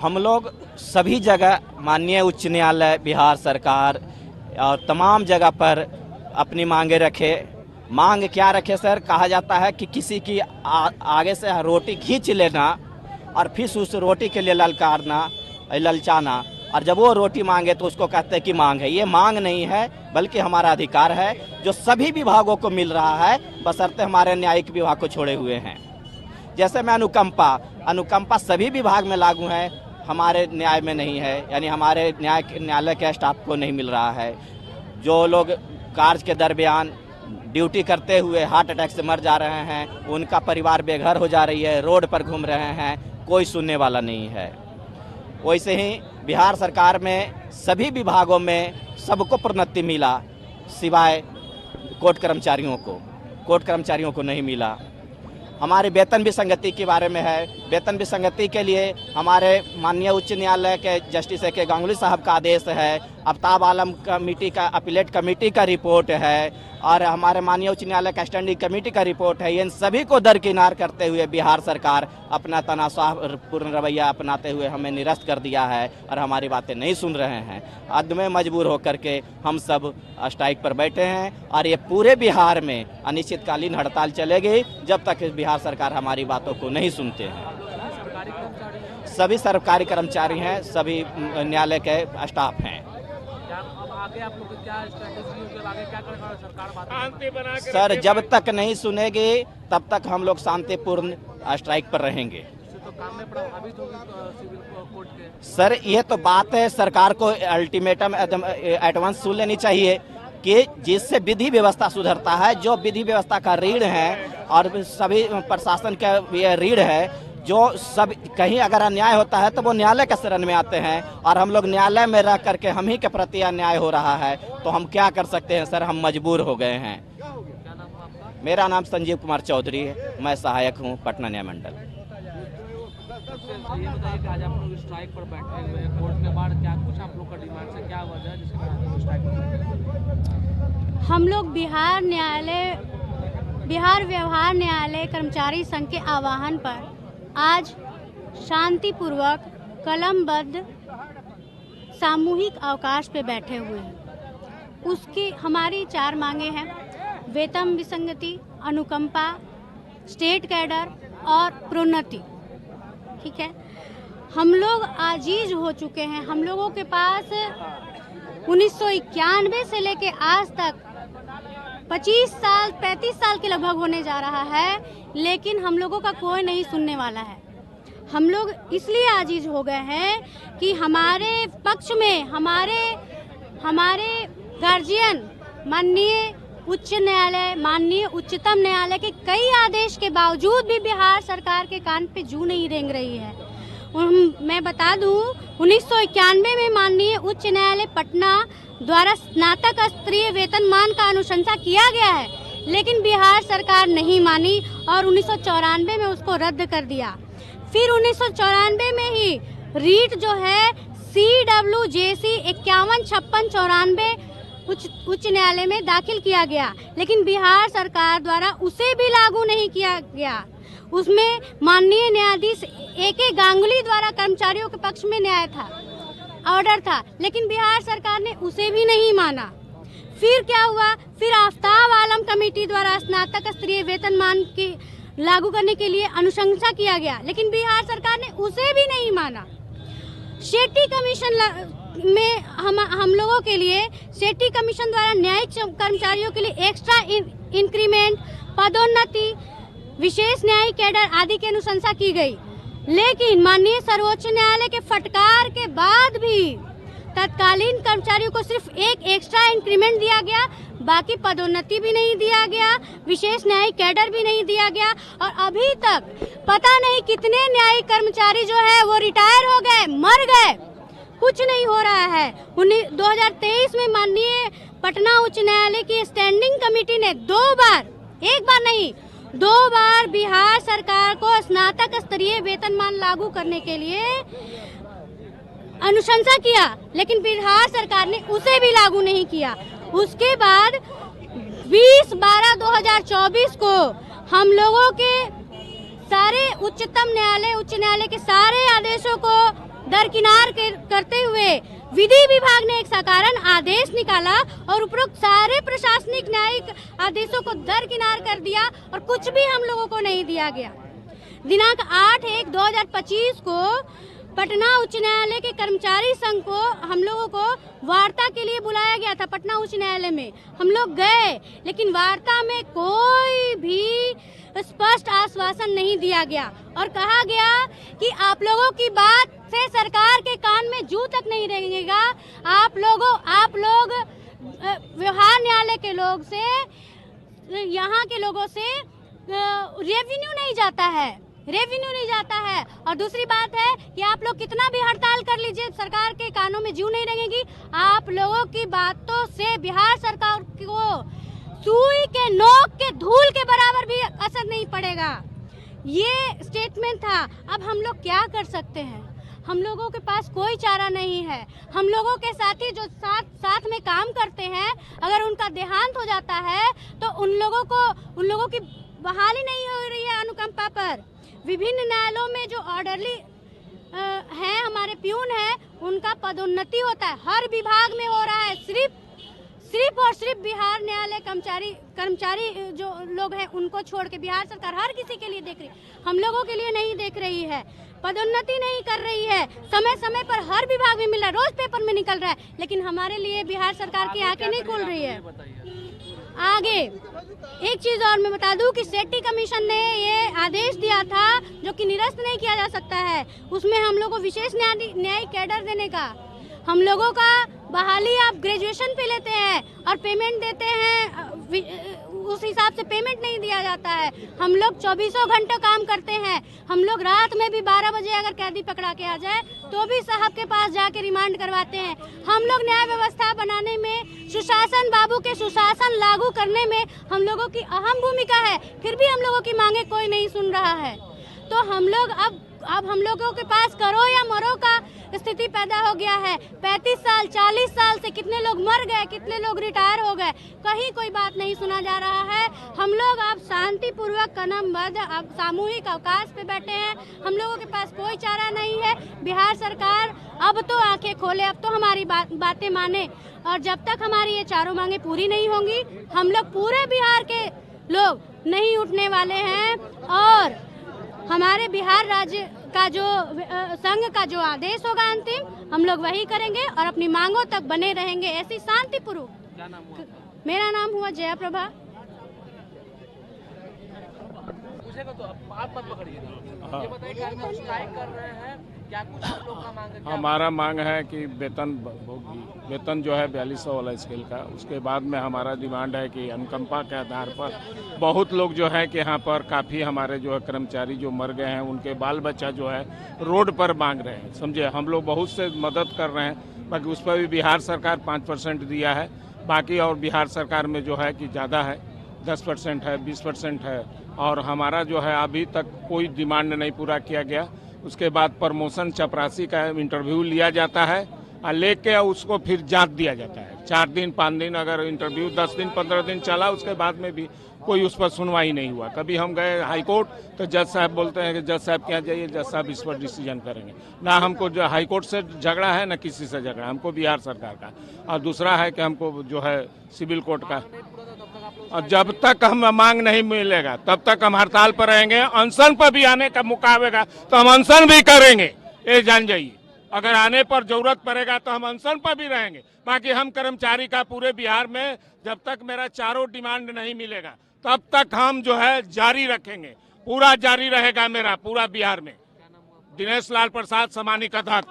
हम लोग सभी जगह माननीय उच्च न्यायालय, बिहार सरकार और तमाम जगह पर अपनी मांगे रखे। मांग क्या रखे सर? कहा जाता है कि किसी की आगे से रोटी खींच लेना और फिर उस रोटी के लिए ललचाना, और जब वो रोटी मांगे तो उसको कहते हैं कि मांग है। ये मांग नहीं है, बल्कि हमारा अधिकार है जो सभी विभागों को मिल रहा है, बशर्ते हमारे न्यायिक विभाग को छोड़े हुए हैं। जैसे मैं अनुकंपा सभी विभाग में लागू है, हमारे न्याय में नहीं है, यानी हमारे न्यायालय के स्टाफ को नहीं मिल रहा है। जो लोग कार्य के दरमियान ड्यूटी करते हुए हार्ट अटैक से मर जा रहे हैं, उनका परिवार बेघर हो जा रही है, रोड पर घूम रहे हैं, कोई सुनने वाला नहीं है। वैसे ही बिहार सरकार में सभी विभागों में सबको प्रोन्नति मिला, सिवाय कोर्ट कर्मचारियों को नहीं मिला। हमारे वेतन विसंगति के बारे में है। वेतन विसंगति के लिए हमारे माननीय उच्च न्यायालय के जस्टिस ए के गांगुली साहब का आदेश है, आफ्ताब आलम कमेटी का, अपीलेट कमेटी का रिपोर्ट है, और हमारे माननीय उच्च न्यायालय का स्टैंडिंग कमेटी का रिपोर्ट है। इन सभी को दरकिनार करते हुए बिहार सरकार अपना तनाशाहपूर्ण रवैया अपनाते हुए हमें निरस्त कर दिया है और हमारी बातें नहीं सुन रहे हैं। अंत में मजबूर होकर के हम सब स्ट्राइक पर बैठे हैं और ये पूरे बिहार में अनिश्चितकालीन हड़ताल चलेगी जब तक बिहार सरकार हमारी बातों को नहीं सुनते हैं। सभी सरकारी कर्मचारी हैं, सभी न्यायालय के स्टाफ हैं। आगे आप लोग क्या स्ट्रेटेजी होगी, आगे क्या करेगा सरकार? सर, जब तक नहीं सुनेगी तब तक हम लोग शांतिपूर्ण स्ट्राइक पर रहेंगे। तो काम में प्रभावित होगी सिविल कोर्ट के? सर, ये तो बात है, सरकार को अल्टीमेटम एडवांस सुन लेनी चाहिए कि जिससे विधि व्यवस्था सुधरता है। जो विधि व्यवस्था का रीढ़ है और सभी प्रशासन का ये रीढ़ है, जो सब कहीं अगर अन्याय होता है तो वो न्यायालय के शरण में आते हैं, और हम लोग न्यायालय में रह करके हम ही के प्रति अन्याय हो रहा है, तो हम क्या कर सकते हैं सर? हम मजबूर हो गए हैं। क्या नाम है आपका? मेरा नाम संजीव कुमार चौधरी है, मैं सहायक हूँ पटना न्याय मंडल। ये बताइए कि आज आप लोग स्ट्राइक पर बैठे हुए हैं, कोर्ट के बाद क्या कुछ आप लोग का डिमांड से क्या वजह है जिसके कारण स्ट्राइक पर बैठे? हम लोग बिहार व्यवहार न्यायालय कर्मचारी संघ के आह्वान पर आज शांतिपूर्वक कलमबद्ध सामूहिक अवकाश पे बैठे हुए हैं। उसकी हमारी 4 मांगे हैं: वेतन विसंगति, अनुकंपा, स्टेट कैडर और प्रोन्नति। ठीक है, हम लोग आजीज हो चुके हैं। हम लोगों के पास 1991 से लेके आज तक 35 साल के लगभग होने जा रहा है, लेकिन हम लोगों का कोई नहीं सुनने वाला है। हम लोग इसलिए आजीज हो गए हैं कि हमारे पक्ष में हमारे गार्जियन माननीय उच्च न्यायालय, माननीय उच्चतम न्यायालय के कई आदेश के बावजूद भी बिहार सरकार के कान पे जू नहीं रेंग रही है। मैं बता दूं, 1991 में माननीय उच्च न्यायालय पटना द्वारा स्नातक स्तरीय वेतनमान का अनुशंसा किया गया है, लेकिन बिहार सरकार नहीं मानी और 1994 में उसको रद्द कर दिया। फिर 1994 में ही रीट जो है CWJC 515694 उच्च न्यायालय में दाखिल किया गया, लेकिन बिहार सरकार द्वारा उसे भी लागू नहीं किया गया। उसमें माननीय न्यायाधीश AK गांगुली द्वारा कर्मचारियों के पक्ष में न्याय था, ऑर्डर था, लेकिन बिहार सरकार ने उसे भी नहीं माना। फिर क्या हुआ? फिर आफ्ताब आलम कमेटी द्वारा स्नातक स्तरीय वेतनमान की लागू करने के लिए अनुशंसा किया गया, लेकिन बिहार सरकार ने उसे भी नहीं माना। शेट्टी कमीशन में हम लोगों के लिए शेट्टी कमीशन द्वारा न्यायिक कर्मचारियों के लिए एक्स्ट्रा इंक्रीमेंट, पदोन्नति, विशेष न्यायिक कैडर आदि की अनुशंसा की गई, लेकिन माननीय सर्वोच्च न्यायालय के फटकार के बाद भी तत्कालीन कर्मचारियों को सिर्फ एक एक्स्ट्रा इंक्रीमेंट दिया गया, बाकी पदोन्नति भी नहीं दिया गया, विशेष न्यायिक कैडर भी नहीं दिया गया, और अभी तक पता नहीं कितने न्यायिक कर्मचारी जो है वो रिटायर हो गए, मर गए, कुछ नहीं हो रहा है। 2023 में माननीय पटना उच्च न्यायालय की स्टैंडिंग कमेटी ने 2 बार, एक बार नहीं 2 बार बिहार सरकार को स्नातक स्तरीय वेतनमान लागू करने के लिए अनुशंसा किया, लेकिन बिहार सरकार ने उसे भी लागू नहीं किया। उसके बाद 20/12/2024 को हम लोगों के सारे उच्च न्यायालय के सारे आदेशों को दरकिनार करते हुए विधि विभाग ने एक सकारण आदेश निकाला और उपरोक्त सारे प्रशासनिक न्यायिक आदेशों को दरकिनार कर दिया और कुछ भी हम लोगों को नहीं दिया गया। दिनांक 8/1/2025 को पटना उच्च न्यायालय के कर्मचारी संघ को हम लोगों को वार्ता के लिए बुलाया गया था पटना उच्च न्यायालय में। हम लोग गए, लेकिन वार्ता में कोई भी स्पष्ट आश्वासन नहीं दिया गया और कहा गया कि आप लोगों की बात से सरकार के कान में जू तक नहीं रहेगा। आप लोग व्यवहार न्यायालय के लोग से, यहाँ के लोगों से रेवेन्यू नहीं जाता है। और दूसरी बात है कि आप लोग कितना भी हड़ताल कर लीजिए, सरकार के कानों में जू नहीं रहेगी। आप लोगों की बातों से बिहार सरकार को सुई के नोक के धूल के बराबर भी असर नहीं पड़ेगा। ये स्टेटमेंट था। अब हम लोग क्या कर सकते हैं? हम लोगों के पास कोई चारा नहीं है। हम लोगों के साथी जो साथ में काम करते हैं, अगर उनका देहांत हो जाता है तो उन लोगों की बहाली नहीं हो रही है अनुकंपा पर। विभिन्न न्यायालयों में जो ऑर्डरली हैं, हमारे प्यून हैं, उनका पदोन्नति होता है, हर विभाग में हो रहा है। सिर्फ और सिर्फ बिहार न्यायालय कर्मचारी जो लोग हैं उनको छोड़ के बिहार सरकार हर किसी के लिए देख रही है, हम लोगों के लिए नहीं देख रही है। पदोन्नति नहीं कर रही है, समय पर हर विभाग में मिल रहा है, रोज पेपर में निकल रहा है, लेकिन हमारे लिए बिहार सरकार की आंखें नहीं खोल रही है। आगे एक चीज और मैं बता दूं कि सेट्टी कमीशन ने ये आदेश दिया था जो कि निरस्त नहीं किया जा सकता है। उसमें हम लोग को विशेष न्यायिक कैडर देने का, हम लोगों का बहाली आप ग्रेजुएशन पे लेते हैं और पेमेंट देते हैं, उस हिसाब से पेमेंट नहीं दिया जाता है। हम लोग 24 घंटे काम करते हैं। हम लोग रात में भी 12 बजे अगर कैदी पकड़ा के आ जाए तो भी साहब के पास जाके रिमांड करवाते हैं। हम लोग न्याय व्यवस्था बनाने में, सुशासन बाबू के सुशासन लागू करने में हम लोगों की अहम भूमिका है, फिर भी हम लोगों की मांगे कोई नहीं सुन रहा है। तो हम लोग अब हम लोगों के पास करो या मरो का स्थिति पैदा हो गया है। 35 साल 40 साल से कितने लोग मर गए, कितने लोग रिटायर हो गए, कहीं कोई बात नहीं सुना जा रहा है। हम लोग अब शांतिपूर्वक कदमबद्ध अब सामूहिक अवकाश पे बैठे हैं। हम लोगों के पास कोई चारा नहीं है। बिहार सरकार अब तो आंखें खोले, अब तो हमारी बातें माने, और जब तक हमारी ये चारों मांगे पूरी नहीं होंगी, हम लोग पूरे बिहार के लोग नहीं उठने वाले हैं। और हमारे बिहार राज्य का जो संघ का जो आदेश होगा अंतिम, हम लोग वही करेंगे और अपनी मांगों तक बने रहेंगे ऐसी शांतिपूर्वक। क्या नाम हुआ? मेरा नाम हुआ जया प्रभा। पूछेगा तो आप मत पकड़िएगा। ये बताइए, क्या हम स्ट्राइक कर रहे हैं, क्या कुछ आप लोग का मांग है? हमारा मांग है कि वेतन जो है 4200 वाला स्केल का, उसके बाद में हमारा डिमांड है कि अनुकंपा के आधार पर बहुत लोग जो है कि यहाँ पर काफ़ी हमारे जो है कर्मचारी जो मर गए हैं, उनके बाल बच्चा जो है रोड पर मांग रहे हैं। समझे, हम लोग बहुत से मदद कर रहे हैं, बाकी उस पर भी बिहार सरकार 5% दिया है, बाकी और बिहार सरकार में जो है कि ज़्यादा है, 10% है, 20% है, और हमारा जो है अभी तक कोई डिमांड नहीं पूरा किया गया। उसके बाद प्रमोशन चपरासी का इंटरव्यू लिया जाता है और लेके उसको फिर जांच दिया जाता है। 4 दिन 5 दिन अगर इंटरव्यू 10 दिन 15 दिन चला, उसके बाद में भी कोई उस पर सुनवाई नहीं हुआ। कभी हम गए हाई कोर्ट तो जज साहब बोलते हैं कि जज साहब के यहाँ जाइए, जज साहब इस पर डिसीजन करेंगे। ना हमको जो हाई कोर्ट से झगड़ा है, ना किसी से झगड़ा, हमको बिहार सरकार का। और दूसरा है कि हमको जो है सिविल कोर्ट का, और जब तक हम मांग नहीं मिलेगा तब तक हम हड़ताल पर रहेंगे। अनशन पर भी आने का मौका आएगा तो हम अनशन भी करेंगे, ये जान जाइए। अगर आने पर जरूरत पड़ेगा तो हम अनशन पर भी रहेंगे। बाकी हम कर्मचारी का पूरे बिहार में जब तक मेरा चारों डिमांड नहीं मिलेगा तब तक हम जो है जारी रखेंगे, पूरा जारी रहेगा मेरा पूरा बिहार में। दिनेश लाल प्रसाद, सामान्य कथक।